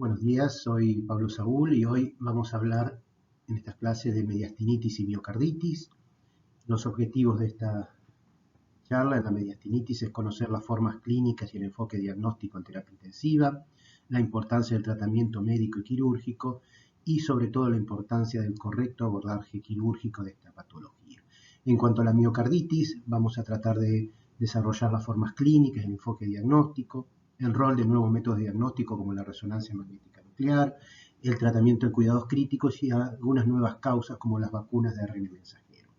Buenos días, soy Pablo Saúl y hoy vamos a hablar en esta clase de mediastinitis y miocarditis. Los objetivos de esta charla en la mediastinitis es conocer las formas clínicas y el enfoque diagnóstico en terapia intensiva, la importancia del tratamiento médico y quirúrgico y sobre todo la importancia del correcto abordaje quirúrgico de esta patología. En cuanto a la miocarditis, vamos a tratar de desarrollar las formas clínicas, el enfoque diagnóstico, el rol de nuevos métodos de diagnóstico como la resonancia magnética nuclear, el tratamiento de cuidados críticos y algunas nuevas causas como las vacunas de ARN mensajero.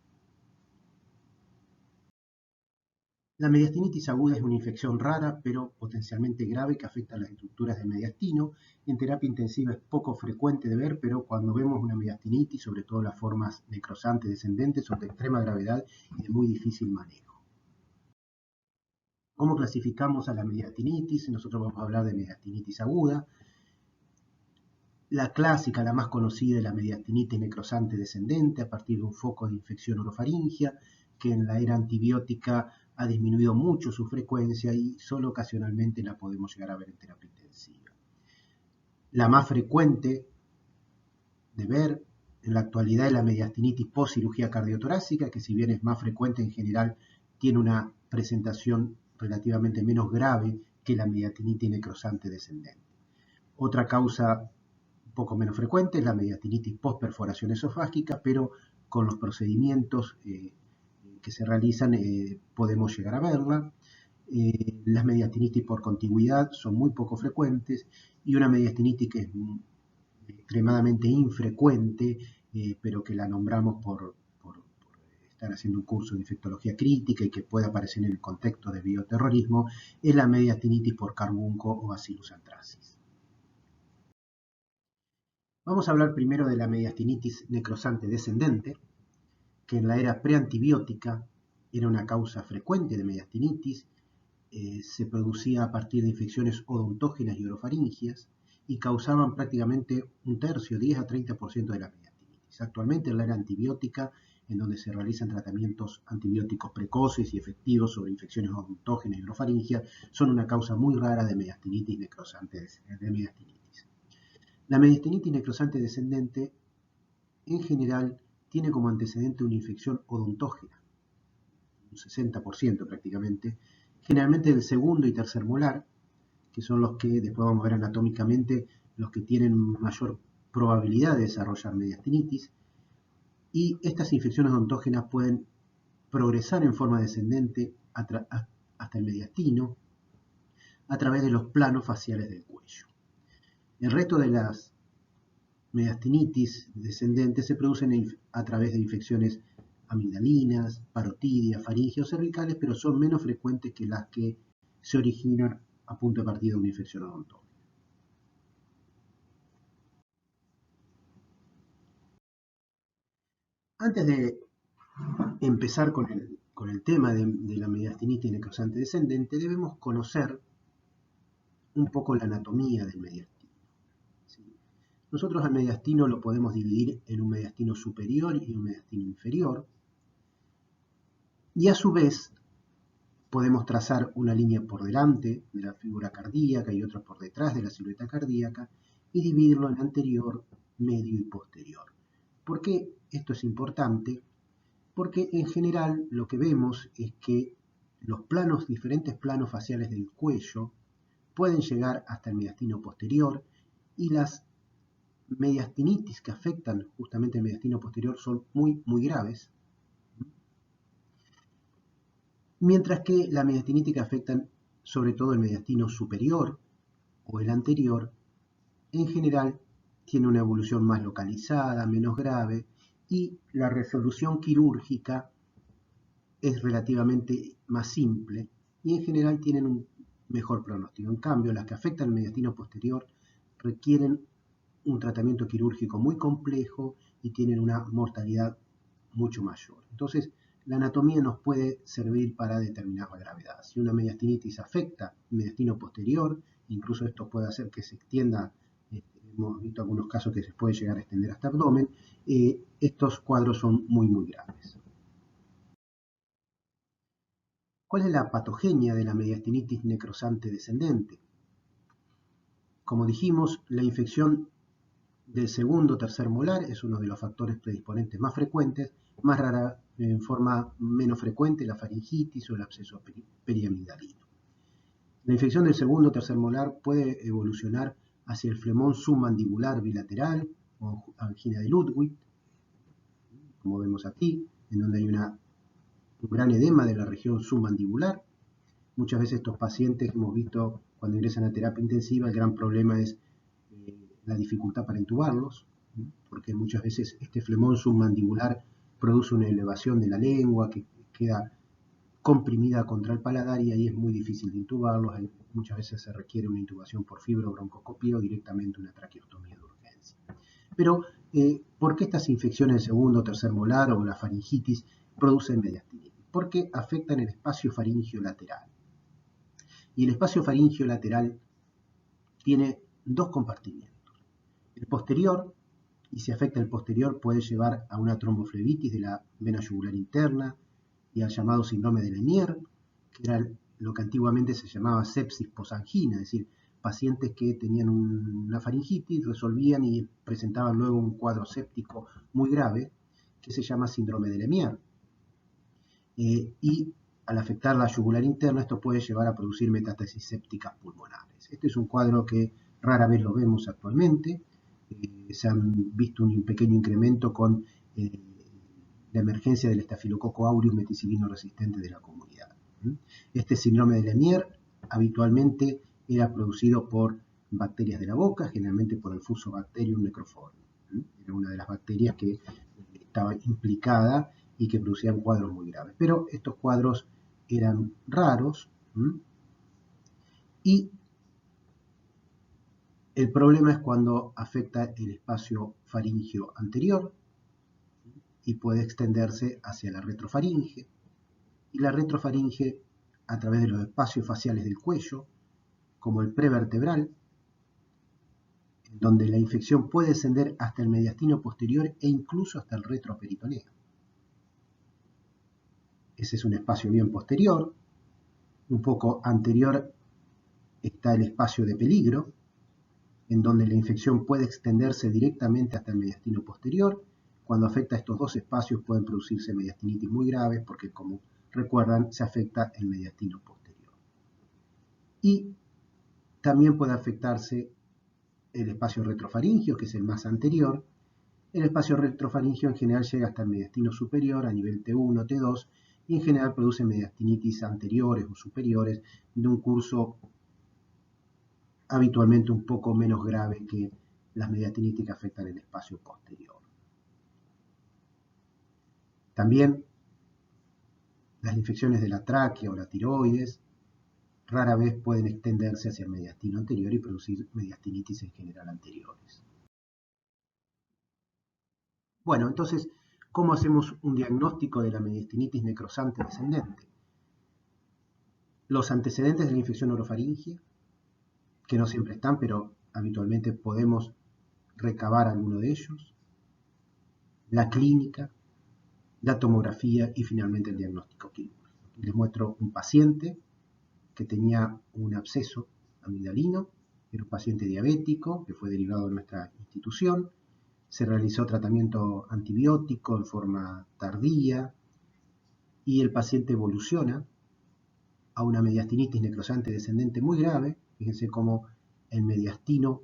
La mediastinitis aguda es una infección rara pero potencialmente grave que afecta a las estructuras del mediastino. En terapia intensiva es poco frecuente de ver, pero cuando vemos una mediastinitis, sobre todo las formas necrosantes descendentes, son de extrema gravedad y de muy difícil manejo. ¿Cómo clasificamos a la mediastinitis? Nosotros vamos a hablar de mediastinitis aguda. La clásica, la más conocida, es la mediastinitis necrosante descendente a partir de un foco de infección orofaringia, que en la era antibiótica ha disminuido mucho su frecuencia y solo ocasionalmente la podemos llegar a ver en terapia intensiva. La más frecuente de ver en la actualidad es la mediastinitis post cirugía cardiotorácica, que si bien es más frecuente en general, tiene una presentación relativamente menos grave que la mediastinitis necrosante descendente. Otra causa un poco menos frecuente es la mediastinitis post perforación esofágica, pero con los procedimientos que se realizan podemos llegar a verla. Las mediastinitis por contigüidad son muy poco frecuentes y una mediastinitis que es extremadamente infrecuente, pero que la nombramos por estar haciendo un curso de infectología crítica y que puede aparecer en el contexto de bioterrorismo, es la mediastinitis por carbunco o Bacillus anthracis. Vamos a hablar primero de la mediastinitis necrosante descendente, que en la era preantibiótica era una causa frecuente de mediastinitis, se producía a partir de infecciones odontógenas y orofaringias y causaban prácticamente un tercio, 10 a 30% de la mediastinitis. Actualmente en la era antibiótica, en donde se realizan tratamientos antibióticos precoces y efectivos sobre infecciones odontógenas y orofaringias, son una causa muy rara de mediastinitis necrosante de mediastinitis. La mediastinitis necrosante descendente, en general, tiene como antecedente una infección odontógena, un 60% prácticamente, generalmente del segundo y tercer molar, que son los que después vamos a ver anatómicamente, los que tienen mayor probabilidad de desarrollar mediastinitis, y estas infecciones odontógenas pueden progresar en forma descendente hasta el mediastino a través de los planos faciales del cuello. El resto de las mediastinitis descendentes se producen a través de infecciones amigdalinas, parotidias, faringias o cervicales, pero son menos frecuentes que las que se originan a punto de partida de una infección odontógena. Antes de empezar con el tema de la mediastinitis necrosante descendente, debemos conocer un poco la anatomía del mediastino. ¿Sí? Nosotros al mediastino lo podemos dividir en un mediastino superior y un mediastino inferior, y a su vez podemos trazar una línea por delante de la figura cardíaca y otra por detrás de la silueta cardíaca y dividirlo en anterior, medio y posterior. ¿Por qué esto es importante? Porque en general lo que vemos es que los diferentes planos faciales del cuello pueden llegar hasta el mediastino posterior y las mediastinitis que afectan justamente el mediastino posterior son muy graves, mientras que la mediastinitis que afectan sobre todo el mediastino superior o el anterior, en general tiene una evolución más localizada, menos grave, y la resolución quirúrgica es relativamente más simple y en general tienen un mejor pronóstico. En cambio, las que afectan el mediastino posterior requieren un tratamiento quirúrgico muy complejo y tienen una mortalidad mucho mayor. Entonces, la anatomía nos puede servir para determinar la gravedad. Si una mediastinitis afecta el mediastino posterior, incluso esto puede hacer que se extienda, hemos visto algunos casos que se puede llegar a extender hasta abdomen, estos cuadros son muy graves. ¿Cuál es la patogenia de la mediastinitis necrosante descendente? Como dijimos, la infección del segundo o tercer molar es uno de los factores predisponentes más frecuentes, más rara, en forma menos frecuente, la faringitis o el absceso periamidalino. La infección del segundo o tercer molar puede evolucionar hacia el flemón submandibular bilateral o angina de Ludwig, como vemos aquí, en donde hay un gran edema de la región submandibular. Muchas veces estos pacientes que hemos visto cuando ingresan a terapia intensiva, el gran problema es la dificultad para intubarlos, porque muchas veces este flemón submandibular produce una elevación de la lengua que queda comprimida contra el paladar y ahí es muy difícil de intubarlos. Muchas veces se requiere una intubación por fibrobroncoscopía o directamente una traqueostomía de urgencia. Pero, ¿por qué estas infecciones del segundo o tercer molar o la faringitis producen mediastinitis? Porque afectan el espacio faríngeo lateral. Y el espacio faríngeo lateral tiene dos compartimientos. El posterior, y si afecta el posterior, puede llevar a una tromboflebitis de la vena yugular interna y al llamado síndrome de Lemierre, que era lo que antiguamente se llamaba sepsis posangina, es decir, pacientes que tenían una faringitis, resolvían y presentaban luego un cuadro séptico muy grave, que se llama síndrome de Lemierre. Y al afectar la yugular interna, esto puede llevar a producir metástasis sépticas pulmonares. Este es un cuadro que rara vez lo vemos actualmente. Se han visto un pequeño incremento con la emergencia del estafilococo aureus meticilino resistente de la comunidad. Este síndrome de Lemierre habitualmente era producido por bacterias de la boca, generalmente por el Fusobacterium necrophorum. Era una de las bacterias que estaba implicada y que producían cuadros muy graves. Pero estos cuadros eran raros y el problema es cuando afecta el espacio faríngeo anterior y puede extenderse hacia la retrofaringe. Y la retrofaringe a través de los espacios faciales del cuello, como el prevertebral, donde la infección puede descender hasta el mediastino posterior e incluso hasta el retroperitoneo. Ese es un espacio bien posterior. Un poco anterior está el espacio de peligro, en donde la infección puede extenderse directamente hasta el mediastino posterior. Cuando afecta a estos dos espacios pueden producirse mediastinitis muy graves porque, como recuerdan, se afecta el mediastino posterior. Y también puede afectarse el espacio retrofaringio, que es el más anterior. El espacio retrofaringio en general llega hasta el mediastino superior a nivel T1, T2 y en general produce mediastinitis anteriores o superiores de un curso habitualmente un poco menos grave que las mediastinitis que afectan el espacio posterior. También las infecciones de la tráquea o la tiroides rara vez pueden extenderse hacia el mediastino anterior y producir mediastinitis en general anteriores. Bueno, entonces, ¿cómo hacemos un diagnóstico de la mediastinitis necrosante descendente? Los antecedentes de la infección orofaringia, que no siempre están, pero habitualmente podemos recabar alguno de ellos, la clínica, la tomografía y finalmente el diagnóstico quirúrgico. Aquí les muestro un paciente que tenía un absceso amigdalino, era un paciente diabético que fue derivado de nuestra institución. Se realizó tratamiento antibiótico en forma tardía y el paciente evoluciona a una mediastinitis necrosante descendente muy grave. Fíjense cómo el mediastino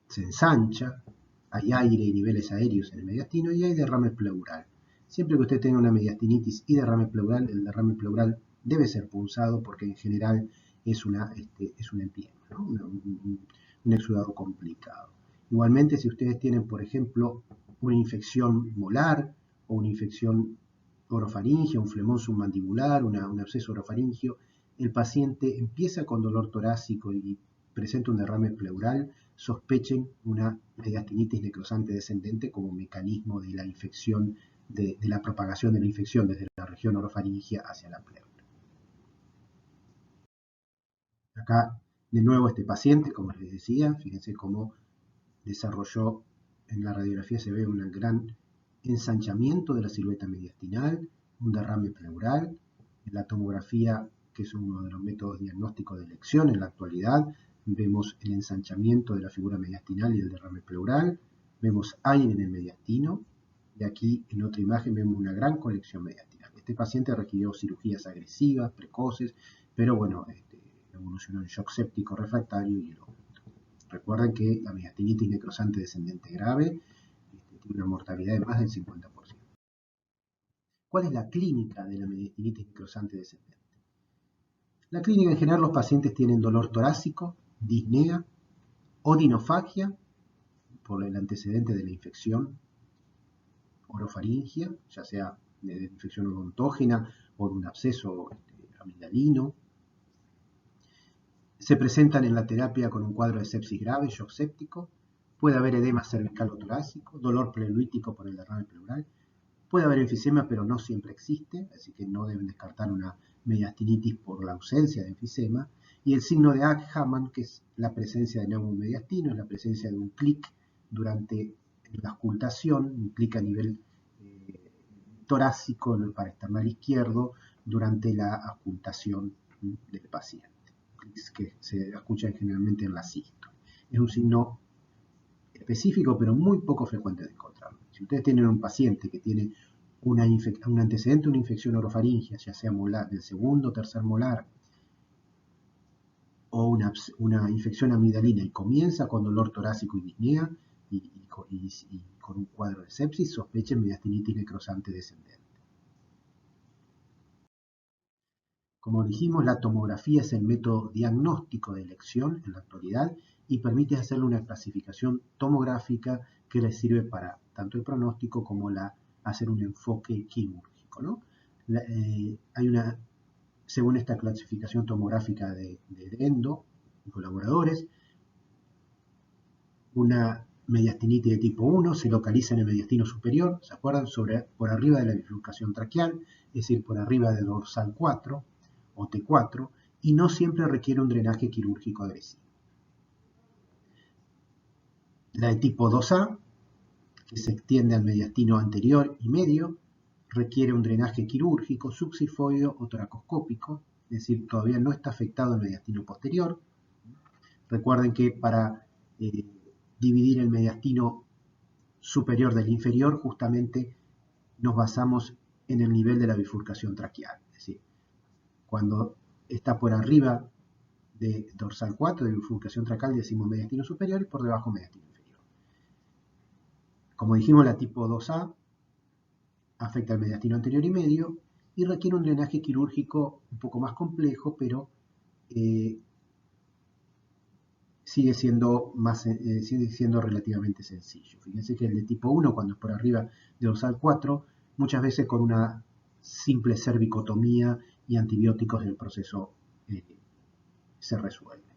se ensancha, hay aire y niveles aéreos en el mediastino y hay derrame pleural. Siempre que usted tenga una mediastinitis y derrame pleural, el derrame pleural debe ser punzado porque en general es un empiema, ¿no? un exudado complicado. Igualmente, si ustedes tienen, por ejemplo, una infección molar o una infección orofaringea, un flemón submandibular, un absceso orofaringio, el paciente empieza con dolor torácico y presenta un derrame pleural, sospechen una mediastinitis necrosante descendente como mecanismo de la infección, de la propagación de la infección desde la región orofaringea hacia la pleura. Acá, de nuevo, este paciente, como les decía, fíjense cómo desarrolló, en la radiografía se ve un gran ensanchamiento de la silueta mediastinal, un derrame pleural, en la tomografía que es uno de los métodos diagnósticos de elección en la actualidad. Vemos el ensanchamiento de la figura mediastinal y el derrame pleural. Vemos aire en el mediastino. Y aquí en otra imagen vemos una gran colección mediastinal. Este paciente requirió cirugías agresivas, precoces, pero bueno, evolucionó en shock séptico refractario y el óbito. Recuerden que la mediastinitis necrosante descendente grave tiene una mortalidad de más del 50%. ¿Cuál es la clínica de la mediastinitis necrosante descendente? La clínica en general, los pacientes tienen dolor torácico, disnea, odinofagia, por el antecedente de la infección orofaringia, ya sea de infección odontógena o de un absceso amigdalino. Se presentan en la terapia con un cuadro de sepsis grave, shock séptico. Puede haber edema cervical o torácico, dolor pleurolítico por el derrame pleural. Puede haber enfisema, pero no siempre existe, así que no deben descartar una mediastinitis por la ausencia de enfisema. Y el signo de Hackman, que es la presencia de neumomediastino, es la presencia de un clic durante la auscultación, un clic a nivel torácico en el parasternal izquierdo durante la auscultación del paciente, clics que se escuchan generalmente en la sístole. Es un signo específico, pero muy poco frecuente de encontrarlo. Si ustedes tienen un paciente que tiene un antecedente de una infección orofaringia, ya sea molar, del segundo o tercer molar, o una infección amigdalina y comienza con dolor torácico y disnea y con un cuadro de sepsis, sospechen mediastinitis necrosante descendente. Como dijimos, la tomografía es el método diagnóstico de elección en la actualidad y permite hacerle una clasificación tomográfica que le sirve para tanto el pronóstico como hacer un enfoque quirúrgico, ¿no? Según esta clasificación tomográfica de Endo y colaboradores, una mediastinitis de tipo 1 se localiza en el mediastino superior, ¿se acuerdan? Por arriba de la bifurcación traqueal, es decir, por arriba del dorsal 4 o T4, y no siempre requiere un drenaje quirúrgico agresivo. La de tipo 2A, que se extiende al mediastino anterior y medio, requiere un drenaje quirúrgico, subsifoideo o toracoscópico, es decir, todavía no está afectado el mediastino posterior. Recuerden que para dividir el mediastino superior del inferior, justamente nos basamos en el nivel de la bifurcación traqueal. Es decir, cuando está por arriba de dorsal 4, de bifurcación traqueal, decimos mediastino superior, y por debajo mediastino inferior. Como dijimos, la tipo 2A afecta al mediastino anterior y medio y requiere un drenaje quirúrgico un poco más complejo, pero sigue siendo relativamente sencillo. Fíjense que el de tipo 1, cuando es por arriba de dorsal 4, muchas veces con una simple cervicotomía y antibióticos el proceso se resuelve.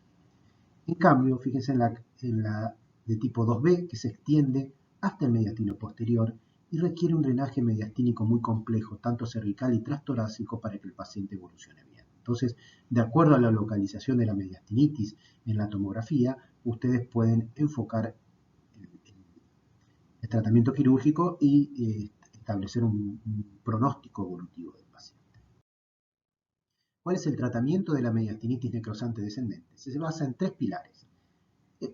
En cambio, fíjense en la de tipo 2B, que se extiende hasta el mediastino posterior y requiere un drenaje mediastínico muy complejo, tanto cervical y trastorácico, para que el paciente evolucione bien. Entonces, de acuerdo a la localización de la mediastinitis en la tomografía, ustedes pueden enfocar el tratamiento quirúrgico y establecer un pronóstico evolutivo del paciente. ¿Cuál es el tratamiento de la mediastinitis necrosante descendente? Se basa en 3 pilares.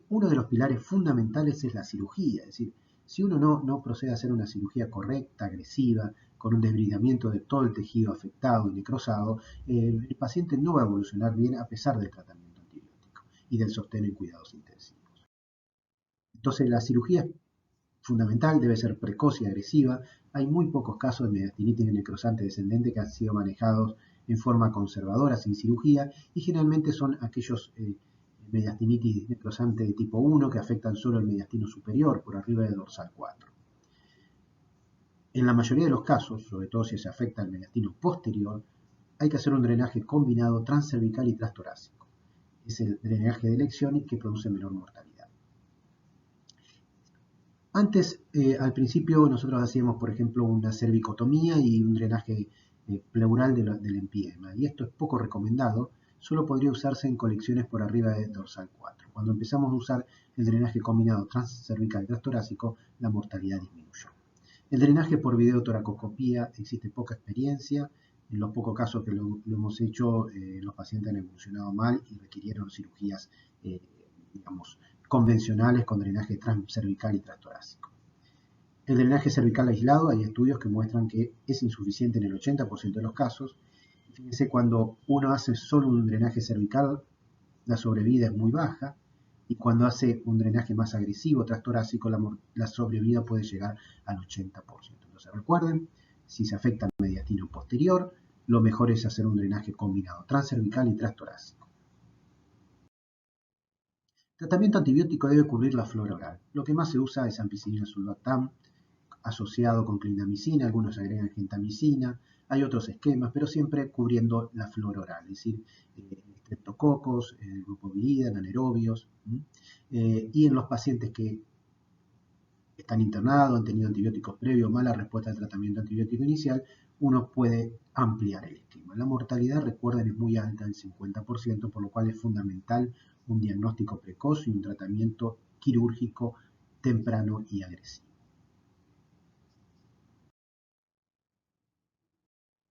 Uno de los pilares fundamentales es la cirugía, es decir, si uno no procede a hacer una cirugía correcta, agresiva, con un desbridamiento de todo el tejido afectado y necrosado, el paciente no va a evolucionar bien a pesar del tratamiento antibiótico y del sostén en cuidados intensivos. Entonces la cirugía es fundamental, debe ser precoz y agresiva. Hay muy pocos casos de mediastinitis necrosante descendente que han sido manejados en forma conservadora, sin cirugía, y generalmente son aquellos mediastinitis necrosante de tipo 1 que afectan solo el mediastino superior, por arriba del dorsal 4. En la mayoría de los casos, sobre todo si se afecta el mediastino posterior, hay que hacer un drenaje combinado transcervical y transtorácico. Es el drenaje de elección y que produce menor mortalidad. Antes, al principio, nosotros hacíamos, por ejemplo, una cervicotomía y un drenaje pleural del empiema, y esto es poco recomendado. Solo podría usarse en colecciones por arriba de dorsal 4. Cuando empezamos a usar el drenaje combinado transcervical y transtorácico, la mortalidad disminuyó. El drenaje por videotoracoscopía existe poca experiencia En los pocos casos que lo hemos hecho, los pacientes han evolucionado mal y requirieron cirugías, digamos, convencionales con drenaje transcervical y transtorácico. El drenaje cervical aislado, hay estudios que muestran que es insuficiente en el 80% de los casos. Fíjense, cuando uno hace solo un drenaje cervical, la sobrevida es muy baja, y cuando hace un drenaje más agresivo transtorácico, la sobrevida puede llegar al 80%. Entonces recuerden, si se afecta el mediastino posterior, lo mejor es hacer un drenaje combinado transcervical y transtorácico. Tratamiento antibiótico debe cubrir la flora oral. Lo que más se usa es ampicilina sulbactam, asociado con clindamicina, algunos agregan gentamicina, hay otros esquemas, pero siempre cubriendo la flora oral, es decir, streptococos, el grupo virida, anaerobios, y en los pacientes que están internados, han tenido antibióticos previos, mala respuesta al tratamiento antibiótico inicial, uno puede ampliar el esquema. La mortalidad, recuerden, es muy alta, el 50%, por lo cual es fundamental un diagnóstico precoz y un tratamiento quirúrgico temprano y agresivo.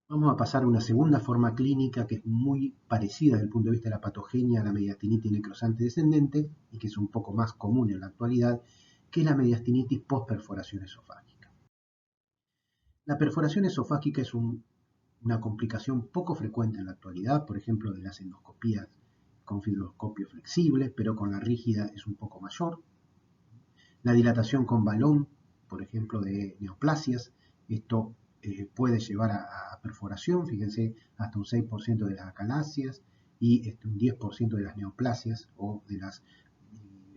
Vamos a pasar a una segunda forma clínica que es muy parecida desde el punto de vista de la patogenia a la mediastinitis necrosante descendente y que es un poco más común en la actualidad, que es la mediastinitis post-perforación esofágica. La perforación esofágica es una complicación poco frecuente en la actualidad, por ejemplo, de las endoscopías con fibroscopio flexible, pero con la rígida es un poco mayor. La dilatación con balón, por ejemplo, de neoplasias, esto puede llevar a perforación, fíjense, hasta un 6% de las acalasias y un 10% de las neoplasias o de las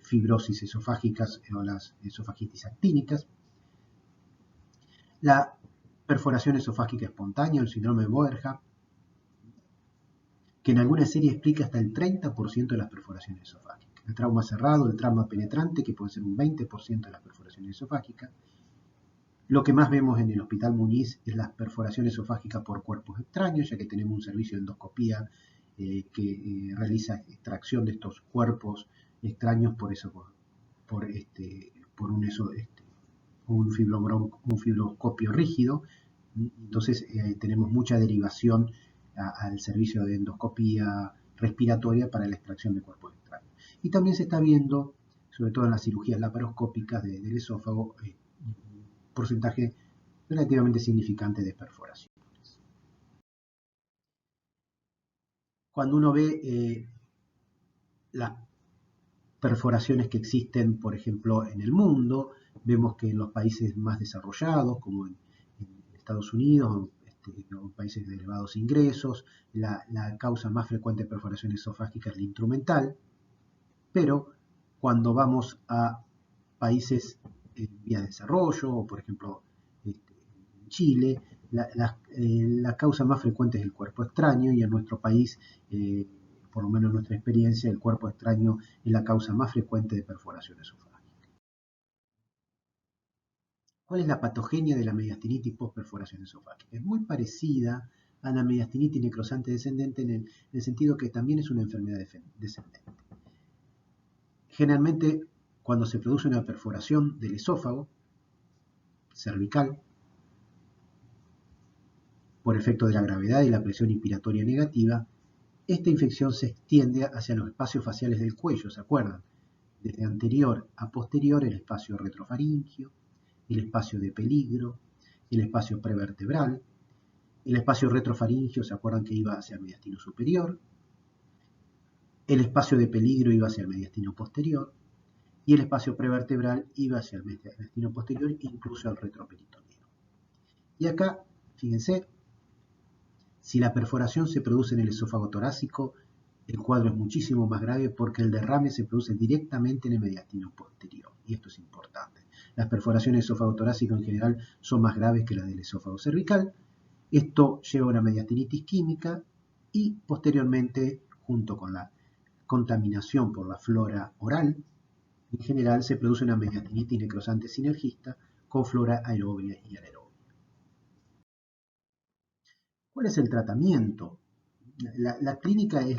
fibrosis esofágicas o las esofagitis actínicas. La perforación esofágica espontánea, el síndrome de Boerhaave, que en alguna serie explica hasta el 30% de las perforaciones esofágicas. El trauma cerrado, el trauma penetrante, que puede ser un 20% de las perforaciones esofágicas. Lo que más vemos en el Hospital Muñiz es las perforaciones esofágicas por cuerpos extraños, ya que tenemos un servicio de endoscopía que realiza extracción de estos cuerpos extraños por un fibroscopio rígido. Entonces tenemos mucha derivación al servicio de endoscopía respiratoria para la extracción de cuerpos extraños. Y también se está viendo, sobre todo en las cirugías laparoscópicas del esófago, un porcentaje relativamente significante de perforaciones. Cuando uno ve las perforaciones que existen, por ejemplo, en el mundo, vemos que en los países más desarrollados, como en Estados Unidos, o países de elevados ingresos, la causa más frecuente de perforación esofágica es la instrumental, pero cuando vamos a países en vía de desarrollo, o por ejemplo en Chile, la causa más frecuente es el cuerpo extraño, y en nuestro país, por lo menos en nuestra experiencia, el cuerpo extraño es la causa más frecuente de perforación esofágica. ¿Cuál es la patogenia de la mediastinitis post-perforación esofágica? Es muy parecida a la mediastinitis necrosante descendente en el sentido que también es una enfermedad descendente. Generalmente, cuando se produce una perforación del esófago cervical, por efecto de la gravedad y la presión inspiratoria negativa, esta infección se extiende hacia los espacios faciales del cuello, ¿se acuerdan? Desde anterior a posterior, el espacio retrofaringio, el espacio de peligro, el espacio prevertebral, el espacio retrofaringio, ¿se acuerdan que iba hacia el mediastino superior? El espacio de peligro iba hacia el mediastino posterior, y el espacio prevertebral iba hacia el mediastino posterior, incluso al retroperitoneo. Y acá, fíjense, si la perforación se produce en el esófago torácico, el cuadro es muchísimo más grave porque el derrame se produce directamente en el mediastino posterior, y esto es importante. Las perforaciones esófago-torácicas en general son más graves que las del esófago cervical. Esto lleva a una mediastinitis química y posteriormente, junto con la contaminación por la flora oral, en general se produce una mediastinitis necrosante sinergista con flora aerobia y anaerobia. ¿Cuál es el tratamiento? La clínica es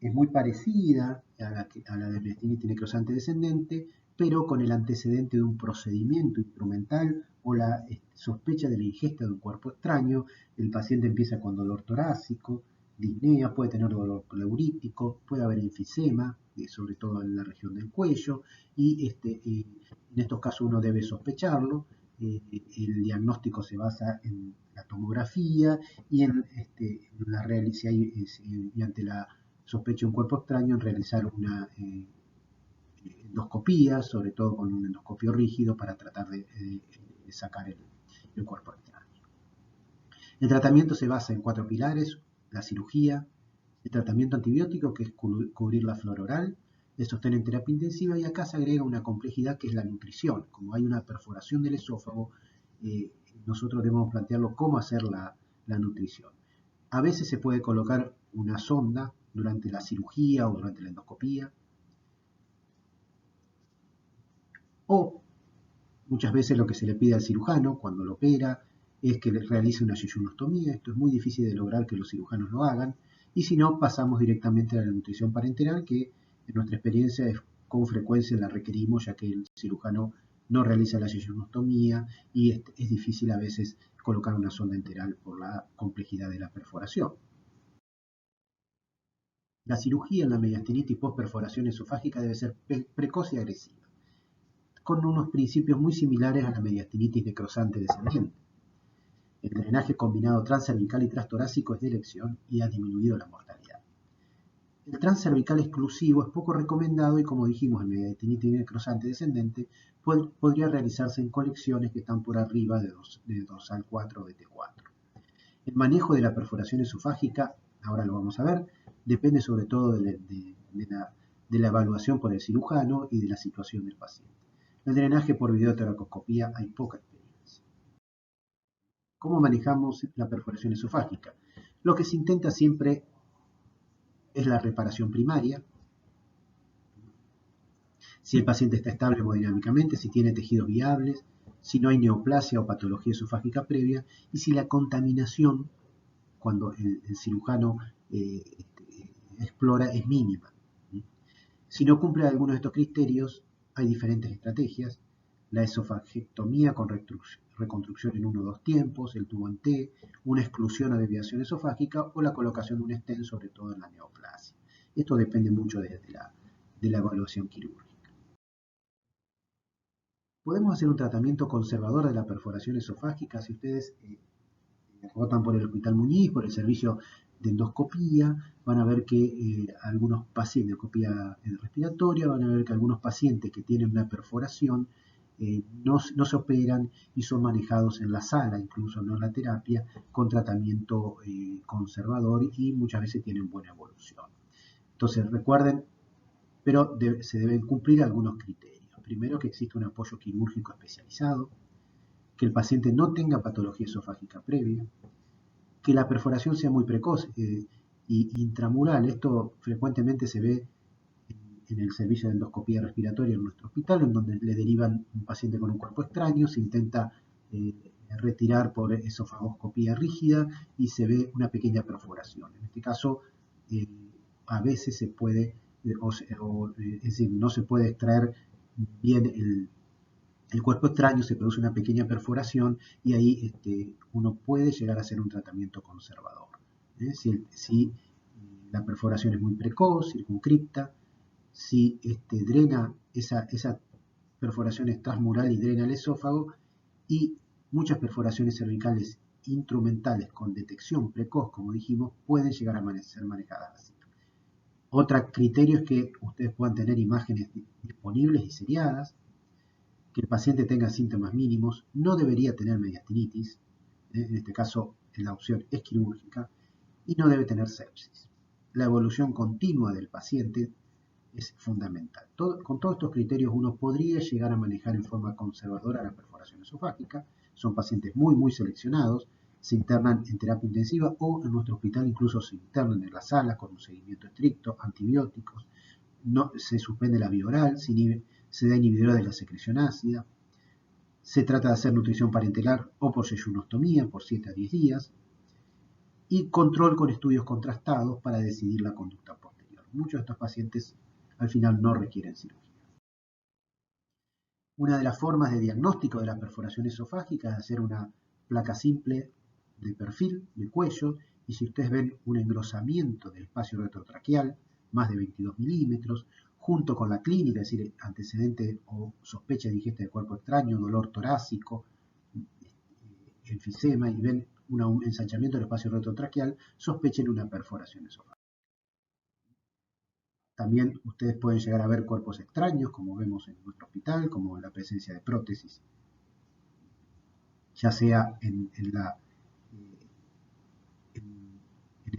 es muy parecida a la de mediastinitis necrosante descendente, pero con el antecedente de un procedimiento instrumental o la sospecha de la ingesta de un cuerpo extraño. El paciente empieza con dolor torácico, disnea, puede tener dolor pleurítico, puede haber enfisema, sobre todo en la región del cuello, y en estos casos uno debe sospecharlo. El diagnóstico se basa en la tomografía y y ante la sospecha de un cuerpo extraño, en realizar una endoscopía, sobre todo con un endoscopio rígido para tratar de sacar el cuerpo extraño. El tratamiento se basa en 4 pilares: la cirugía, el tratamiento antibiótico, que es cubrir la flora oral, el sostén en terapia intensiva, y acá se agrega una complejidad que es la nutrición. Como hay una perforación del esófago, nosotros debemos plantearlo cómo hacer la nutrición. A veces se puede colocar una sonda durante la cirugía o durante la endoscopía, o muchas veces lo que se le pide al cirujano cuando lo opera es que le realice una yeyunostomía. Esto es muy difícil de lograr que los cirujanos lo hagan, y si no, pasamos directamente a la nutrición parenteral, que en nuestra experiencia con frecuencia la requerimos, ya que el cirujano no realiza la yeyunostomía y es difícil a veces colocar una sonda enteral por la complejidad de la perforación. La cirugía en la mediastinitis post-perforación esofágica debe ser precoz y agresiva, con unos principios muy similares a la mediastinitis necrosante descendente. El drenaje combinado transcervical y transtorácico es de elección y ha disminuido la mortalidad. El transcervical exclusivo es poco recomendado y, como dijimos, en mediastinitis necrosante descendente podría realizarse en colecciones que están por arriba de dorsal 4 o de T4. El manejo de la perforación esofágica, ahora lo vamos a ver, depende sobre todo de la evaluación por el cirujano y de la situación del paciente. El drenaje por videotoracoscopía hay poca experiencia. ¿Cómo manejamos la perforación esofágica? Lo que se intenta siempre es la reparación primaria. Si el paciente está estable hemodinámicamente, si tiene tejidos viables, si no hay neoplasia o patología esofágica previa, y si la contaminación, cuando el cirujano explora, es mínima. Si no cumple alguno de estos criterios, hay diferentes estrategias: la esofagectomía con reconstrucción en 1 o 2 tiempos, el tubo en T, una exclusión o desviación esofágica, o la colocación de un stent, sobre todo en la neoplasia. Esto depende mucho de la evaluación quirúrgica. Podemos hacer un tratamiento conservador de la perforación esofágica. Si ustedes votan por el Hospital Muñiz, por el servicio de endoscopía, van a ver que algunos pacientes, endoscopía respiratoria, van a ver que algunos pacientes que tienen una perforación no se operan y son manejados en la sala, incluso no en la terapia, con tratamiento conservador, y muchas veces tienen buena evolución. Entonces recuerden, pero se deben cumplir algunos criterios. Primero, que exista un apoyo quirúrgico especializado, que el paciente no tenga patología esofágica previa, que la perforación sea muy precoz y intramural. Esto frecuentemente se ve en el servicio de endoscopía respiratoria en nuestro hospital, en donde le derivan un paciente con un cuerpo extraño, se intenta retirar por esofagoscopía rígida y se ve una pequeña perforación. En este caso, a veces se puede, es decir, no se puede extraer bien el cuerpo extraño, se produce una pequeña perforación y ahí uno puede llegar a hacer un tratamiento conservador. Si la perforación es muy precoz, circuncripta, si drena, esa perforación es transmural y drena el esófago, y muchas perforaciones cervicales instrumentales con detección precoz, como dijimos, pueden llegar a ser manejadas así. Otro criterio es que ustedes puedan tener imágenes disponibles y seriadas, que el paciente tenga síntomas mínimos, no debería tener mediastinitis, en este caso la opción es quirúrgica, y no debe tener sepsis. La evolución continua del paciente es fundamental. Con todos estos criterios uno podría llegar a manejar en forma conservadora la perforación esofágica. Son pacientes muy seleccionados, se internan en terapia intensiva o en nuestro hospital incluso se internan en la sala con un seguimiento estricto, antibióticos, no se suspende la vía oral, se da inhibidora de la secreción ácida, se trata de hacer nutrición parenteral o por yeyunostomía por 7 a 10 días, y control con estudios contrastados para decidir la conducta posterior. Muchos de estos pacientes al final no requieren cirugía. Una de las formas de diagnóstico de la perforación esofágica es hacer una placa simple de perfil, de cuello, y si ustedes ven un engrosamiento del espacio retrotraqueal, más de 22 milímetros, junto con la clínica, es decir, antecedente o sospecha de ingesta de cuerpo extraño, dolor torácico, enfisema, y ven un ensanchamiento del espacio retrotraqueal, sospechen una perforación esofágica. También ustedes pueden llegar a ver cuerpos extraños, como vemos en nuestro hospital, como la presencia de prótesis, ya sea en el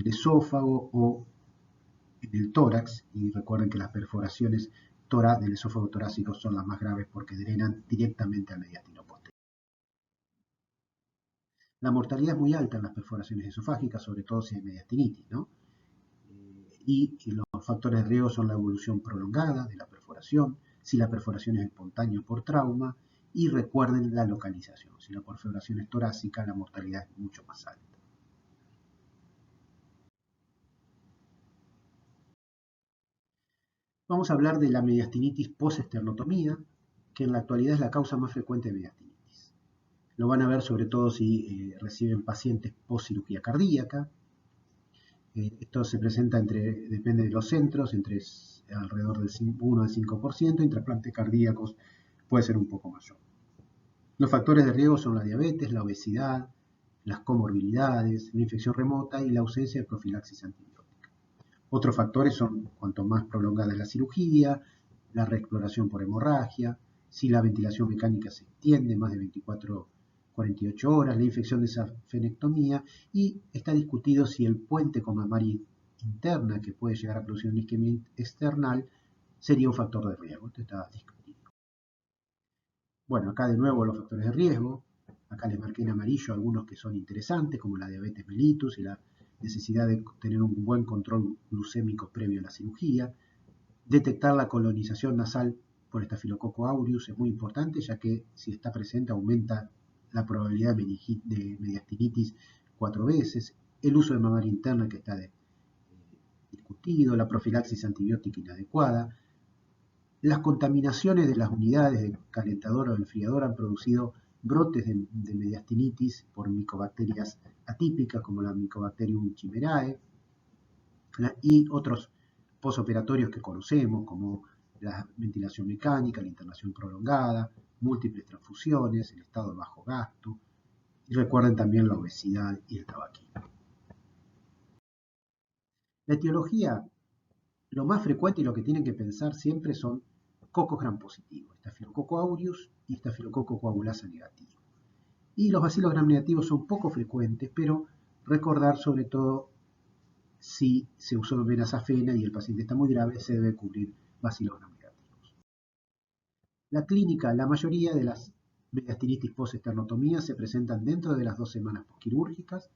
esófago o en el tórax, y recuerden que las perforaciones del esófago torácico son las más graves porque drenan directamente al mediastino posterior. La mortalidad es muy alta en las perforaciones esofágicas, sobre todo si hay mediastinitis, ¿no? Y los factores de riesgo son la evolución prolongada de la perforación, si la perforación es espontánea por trauma, y recuerden la localización. Si la perforación es torácica, la mortalidad es mucho más alta. Vamos a hablar de la mediastinitis postesternotomía, que en la actualidad es la causa más frecuente de mediastinitis. Lo van a ver sobre todo si reciben pacientes post cirugía cardíaca. Esto se presenta depende de los centros, entre alrededor del 1 al 5%, y trasplantes cardíacos puede ser un poco mayor. Los factores de riesgo son la diabetes, la obesidad, las comorbilidades, la infección remota y la ausencia de profilaxis antibiótica. Otros factores son cuanto más prolongada es la cirugía, la reexploración por hemorragia, si la ventilación mecánica se extiende más de 48 horas, la infección de safenectomía, y está discutido si el puente con mamaria interna, que puede llegar a producir una isquemia external, sería un factor de riesgo. Esto está discutido. Bueno, acá de nuevo los factores de riesgo. Acá les marqué en amarillo algunos que son interesantes, como la diabetes mellitus y la necesidad de tener un buen control glucémico previo a la cirugía. Detectar la colonización nasal por Staphylococcus aureus es muy importante, ya que si está presente aumenta la probabilidad de mediastinitis 4 veces. El uso de mamaria interna, que está discutido, la profilaxis antibiótica inadecuada. Las contaminaciones de las unidades de calentador o enfriador han producido brotes de mediastinitis por micobacterias atípicas como la Mycobacterium chimerae y otros posoperatorios que conocemos como la ventilación mecánica, la internación prolongada, múltiples transfusiones, el estado de bajo gasto, y recuerden también la obesidad y el tabaquismo. La etiología, lo más frecuente y lo que tienen que pensar siempre son cocos gram positivos, Staphylococcus aureus y Staphylococcus coagulasa negativo. Y los bacilos gram negativos son poco frecuentes, pero recordar sobre todo si se usó venasafena y el paciente está muy grave, se debe cubrir bacilos gram negativos. La clínica, la mayoría de las mediastinitis postesternotomía se presentan dentro de las 2 semanas posquirúrgicas,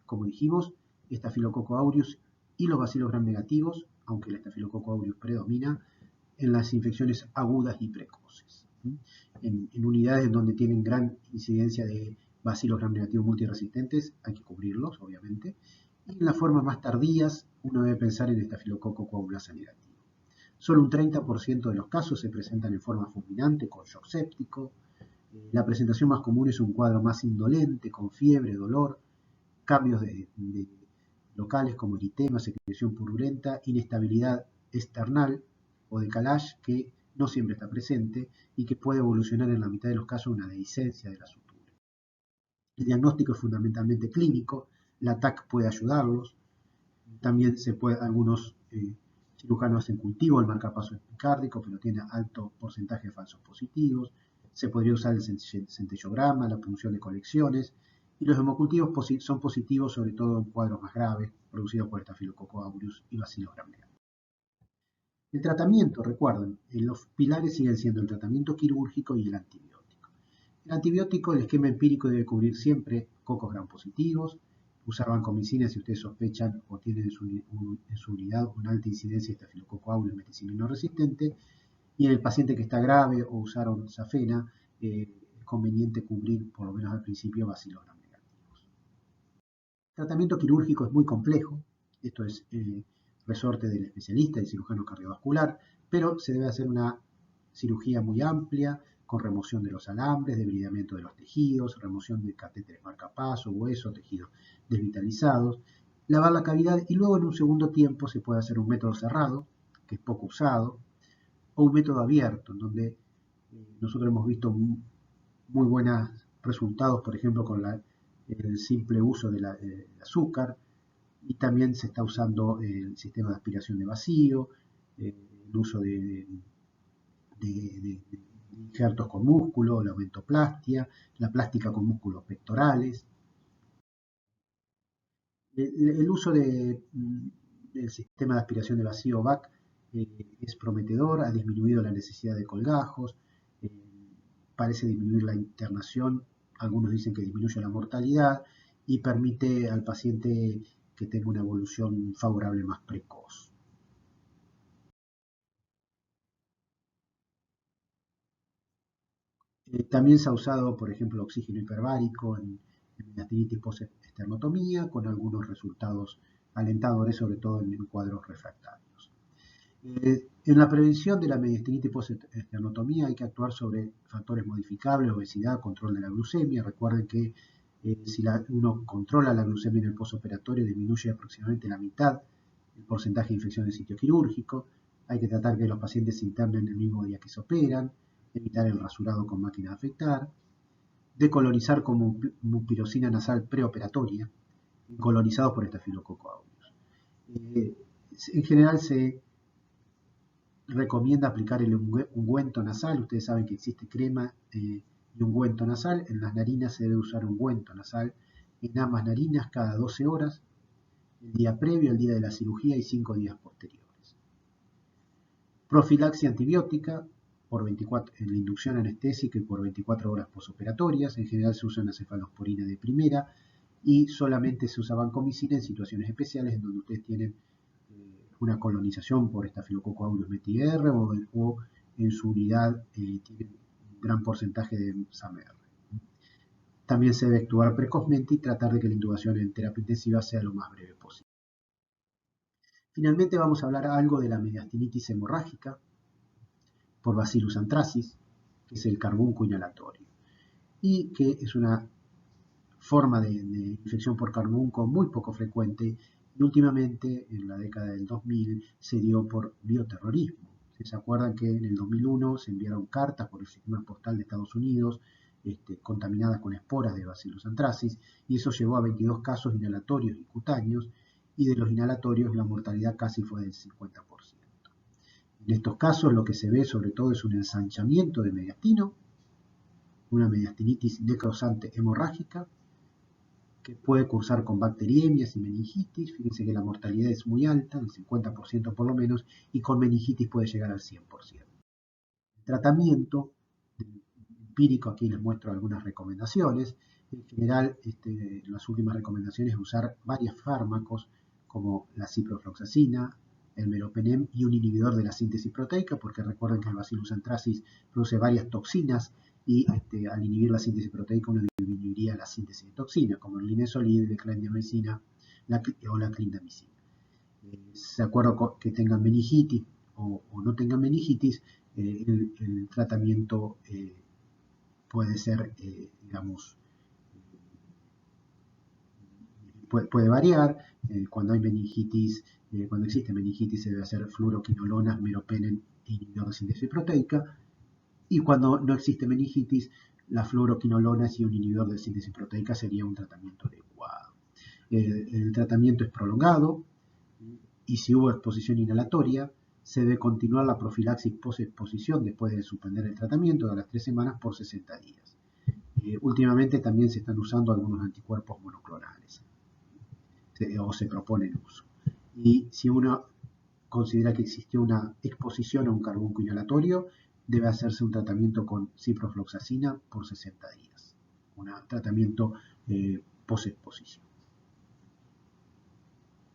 como dijimos, Staphylococcus aureus y los bacilos gram negativos, aunque el Staphylococcus aureus predomina, en las infecciones agudas y precoces. En unidades donde tienen gran incidencia de bacilos gram negativos multiresistentes, hay que cubrirlos, obviamente. Y en las formas más tardías, uno debe pensar en Staphylococcus coagulasa negativo. Solo un 30% de los casos se presentan en forma fulminante con shock séptico. La presentación más común es un cuadro más indolente, con fiebre, dolor, cambios locales como eritema, secreción purulenta, inestabilidad external o decalage que no siempre está presente y que puede evolucionar en la mitad de los casos a una dehiscencia de la sutura. El diagnóstico es fundamentalmente clínico, la TAC puede ayudarlos, también algunos cirujanos hacen cultivo del marcapaso epicárdico, pero tiene alto porcentaje de falsos positivos, se podría usar el centellograma, la punción de colecciones, y los hemocultivos son positivos sobre todo en cuadros más graves, producidos por Staphylococcus aureus y bacilos gram negativos. El tratamiento, recuerden, los pilares siguen siendo el tratamiento quirúrgico y el antibiótico. El antibiótico, el esquema empírico debe cubrir siempre cocos gram positivos, usar vancomicina si ustedes sospechan o tienen en su unidad una alta incidencia de Staphylococcus aureus meticilino resistente, y en el paciente que está grave o usaron safena, es conveniente cubrir, por lo menos al principio, bacilos gram negativos. El tratamiento quirúrgico es muy complejo, esto es resorte del especialista, el cirujano cardiovascular, pero se debe hacer una cirugía muy amplia, con remoción de los alambres, debridamiento de los tejidos, remoción de catéteres marcapasos, hueso, tejidos desvitalizados, lavar la cavidad y luego en un segundo tiempo se puede hacer un método cerrado, que es poco usado, o un método abierto, en donde nosotros hemos visto muy buenos resultados, por ejemplo, con el simple uso del azúcar, y también se está usando el sistema de aspiración de vacío, el uso de injertos con músculo, la aumentoplastia, la plástica con músculos pectorales. El uso del sistema de aspiración de vacío VAC es prometedor, ha disminuido la necesidad de colgajos, parece disminuir la internación, algunos dicen que disminuye la mortalidad y permite al paciente que tenga una evolución favorable más precoz. También se ha usado, por ejemplo, oxígeno hiperbárico en mediastinitis post-esternotomía, con algunos resultados alentadores, sobre todo en cuadros refractarios. En la prevención de la mediastinitis post-esternotomía hay que actuar sobre factores modificables, obesidad, control de la glucemia. Recuerden que si uno controla la glucemia en el postoperatorio, disminuye aproximadamente la mitad el porcentaje de infección de sitio quirúrgico. Hay que tratar que los pacientes se internen el mismo día que se operan, evitar el rasurado con máquina de afectar, decolorizar con mupirocina nasal preoperatoria, colonizados por estafilococo aureus. En general se recomienda aplicar el ungüento nasal. Ustedes saben que existe crema y ungüento nasal. En las narinas se debe usar ungüento nasal en ambas narinas cada 12 horas, el día previo, el día de la cirugía y 5 días posteriores. Profilaxia antibiótica en la inducción anestésica y por 24 horas posoperatorias. En general se usa una cefalosporina de primera y solamente se usa vancomicina en situaciones especiales en donde ustedes tienen una colonización por estafilococo aureus meti-R o en su unidad tienen un gran porcentaje de SAMR. También se debe actuar precozmente y tratar de que la intubación en terapia intensiva sea lo más breve posible. Finalmente vamos a hablar algo de la mediastinitis hemorrágica por Bacillus anthracis, que es el carbunco inhalatorio, y que es una forma de infección por carbunco muy poco frecuente y últimamente en la década del 2000 se dio por bioterrorismo. ¿Se acuerdan que en el 2001 se enviaron cartas por el sistema postal de Estados Unidos contaminadas con esporas de Bacillus anthracis y eso llevó a 22 casos inhalatorios y cutáneos y de los inhalatorios la mortalidad casi fue del 50%. En estos casos lo que se ve sobre todo es un ensanchamiento de mediastino, una mediastinitis necrosante hemorrágica que puede cursar con bacteriemias y meningitis. Fíjense que la mortalidad es muy alta, el 50% por lo menos, y con meningitis puede llegar al 100%. El tratamiento empírico, aquí les muestro algunas recomendaciones. En general, las últimas recomendaciones es usar varios fármacos como la ciprofloxacina, el meropenem y un inhibidor de la síntesis proteica, porque recuerden que el Bacillus anthracis produce varias toxinas y al inhibir la síntesis proteica uno inhibiría la síntesis de toxinas, como el linezolid, la clindamicina o la clindamicina. De acuerdo que tengan meningitis o no tengan meningitis, el tratamiento puede ser, digamos, puede variar. Cuando hay meningitis, cuando existe meningitis se debe hacer fluoroquinolonas, meropenem e inhibidor de síntesis proteica. Y cuando no existe meningitis, la fluoroquinolonas y un inhibidor de síntesis proteica sería un tratamiento adecuado. El tratamiento es prolongado y si hubo exposición inhalatoria, se debe continuar la profilaxis post-exposición después de suspender el tratamiento de las 3 semanas por 60 días. Últimamente también se están usando algunos anticuerpos monoclonales o se propone el uso. Y si uno considera que existió una exposición a un carbunco inhalatorio, debe hacerse un tratamiento con ciprofloxacina por 60 días, un tratamiento post-exposición.